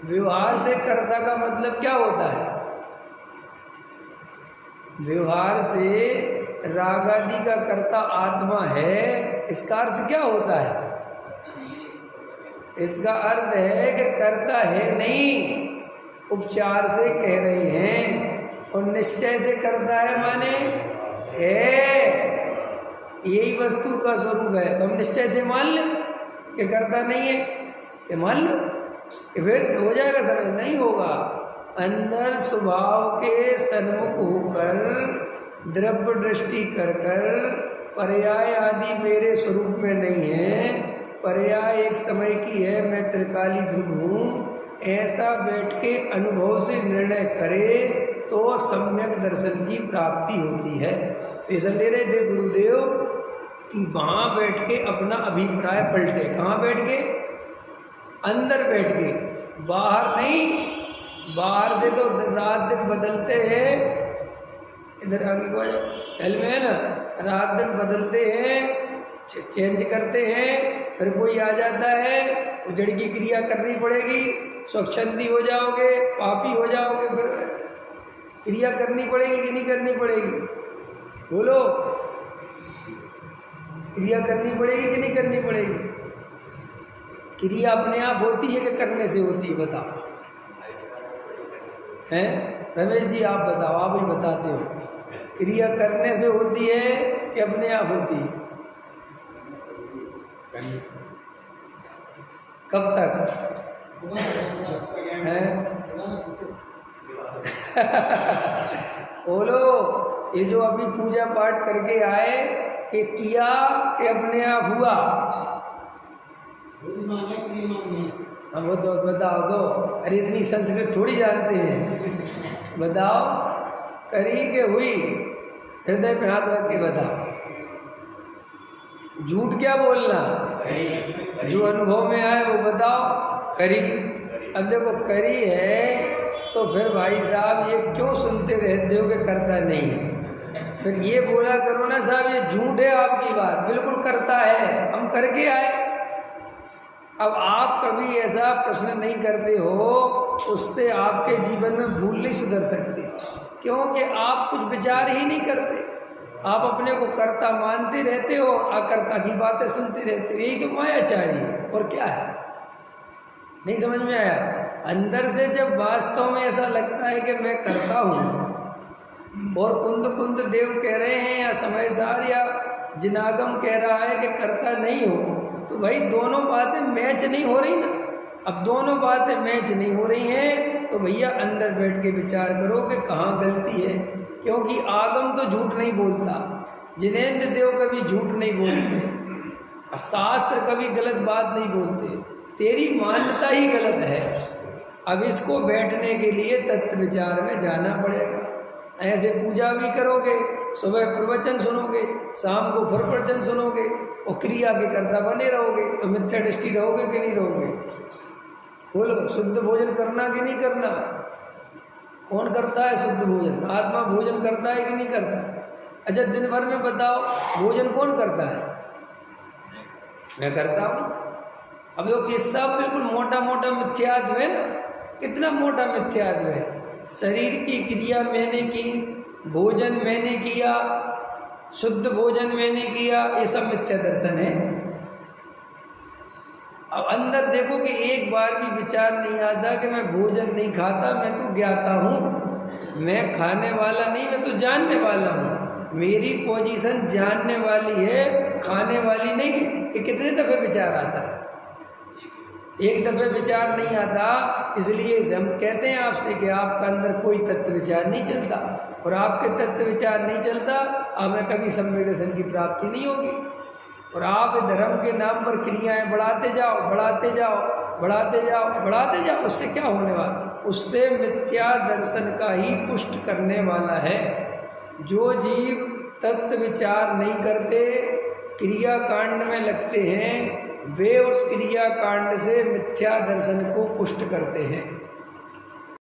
व्यवहार से कर्ता का मतलब क्या होता है? व्यवहार से राग आदि का कर्ता आत्मा है, इसका अर्थ क्या होता है? इसका अर्थ है कि कर्ता है नहीं, उपचार से कह रहे हैं, और निश्चय से करता है माने है, यही वस्तु का स्वरूप है। तो हम निश्चय से मान लें कि करता नहीं है, ये मान लो कि फिर हो जाएगा समझ? नहीं होगा। अंदर स्वभाव के सन्मुख होकर द्रव्य दृष्टि कर कर पर्याय आदि मेरे स्वरूप में नहीं है, पर्याय एक समय की है, मैं त्रिकाली ध्रुव हूँ, ऐसा बैठ के अनुभव से निर्णय करे तो सम्यक दर्शन की प्राप्ति होती है। तो ऐसा ले रहे थे गुरुदेव कि वहाँ बैठ के अपना अभिप्राय पलटे। कहाँ बैठ के? अंदर बैठ के, बाहर नहीं। बाहर से तो रात दिन बदलते हैं, इधर आगे को आ जाओ, पहले में है ना, रात दिन बदलते हैं, चेंज करते हैं, फिर कोई आ जाता है, उजड़ की क्रिया करनी पड़ेगी, स्वच्छंदी हो जाओगे, पापी हो जाओगे, फिर क्रिया करनी पड़ेगी कि नहीं करनी पड़ेगी? बोलो, क्रिया करनी पड़ेगी कि नहीं करनी पड़ेगी? क्रिया अपने आप होती है कि करने से होती है? बताओ। हैं रमेश जी, आप बताओ, आप ही बताते हो, क्रिया करने से होती है कि अपने आप होती है? कब तक है? बोलो, ये जो अभी पूजा पाठ करके आए, कि किया कि अपने आप हुआ? वो तो बताओ दो। अरे इतनी संस्कृत थोड़ी जानते हैं, बताओ। करी के हुई? हृदय पे हाथ रख के बताओ। झूठ क्या बोलना, जो अनुभव में आए वो बताओ। करी। अब देखो करी है तो फिर भाई साहब ये क्यों सुनते रहते हो कि करता नहीं है? फिर ये बोला करो ना साहब ये झूठ है आपकी बात, बिल्कुल करता है, हम करके आए। अब आप कभी ऐसा प्रश्न नहीं करते हो, उससे आपके जीवन में भूल नहीं सुधर सकती, क्योंकि आप कुछ विचार ही नहीं करते। आप अपने को कर्ता मानते रहते हो, अकर्ता की बातें सुनते रहते हो। यही तो मायाचारी है, और क्या है? नहीं समझ में आया? अंदर से जब वास्तव में ऐसा लगता है कि मैं करता हूँ, और कुंद कुंद देव कह रहे हैं या समयसार या जिनागम कह रहा है कि करता नहीं हो, तो भाई दोनों बातें मैच नहीं हो रही ना। अब दोनों बातें मैच नहीं हो रही हैं तो भैया अंदर बैठ के विचार करो कि कहाँ गलती है, क्योंकि आगम तो झूठ नहीं बोलता, जिनेंद्र देव कभी झूठ नहीं बोलते, शास्त्र कभी गलत बात नहीं बोलते, तेरी मान्यता ही गलत है। अब इसको बैठने के लिए तत्व विचार में जाना पड़ेगा। ऐसे पूजा भी करोगे, सुबह प्रवचन सुनोगे, शाम को फिर प्रवचन सुनोगे, और क्रिया के कर्ता बने रहोगे, तो मिथ्या दृष्टि रहोगे कि नहीं रहोगे? बोलो, शुद्ध भोजन करना कि नहीं करना? कौन करता है शुद्ध भोजन? आत्मा भोजन करता है कि नहीं करता? अच्छा दिन भर में बताओ, भोजन कौन करता है? मैं करता हूँ। अब लोग ये सब बिल्कुल मोटा मोटा मिथ्यात्व है ना। कितना मोटा मिथ्यात्व है? शरीर की क्रिया मैंने की, भोजन मैंने किया, शुद्ध भोजन मैंने किया, ये सब मिथ्या दर्शन है। अब अंदर देखो कि एक बार भी विचार नहीं आता कि मैं भोजन नहीं खाता, मैं तो ज्ञाता हूँ, मैं खाने वाला नहीं, मैं तो जानने वाला हूँ। मेरी पोजीशन जानने वाली है, खाने वाली नहीं है। कि कितने दफे विचार आता है? एक दफे विचार नहीं आता, इसलिए हम कहते हैं आपसे कि आपका अंदर कोई तत्व विचार नहीं चलता, और आपके तत्व विचार नहीं चलता, हमें कभी सम्यक दर्शन की प्राप्ति नहीं होगी। और आप धर्म के नाम पर क्रियाएं बढ़ाते जाओ, बढ़ाते जाओ, बढ़ाते जाओ, बढ़ाते जाओ, उससे क्या होने वाला? उससे मिथ्या दर्शन का ही पुष्ट करने वाला है। जो जीव तत्व विचार नहीं करते, क्रिया कांड में लगते हैं, वे उस क्रिया कांड से मिथ्या दर्शन को पुष्ट करते हैं।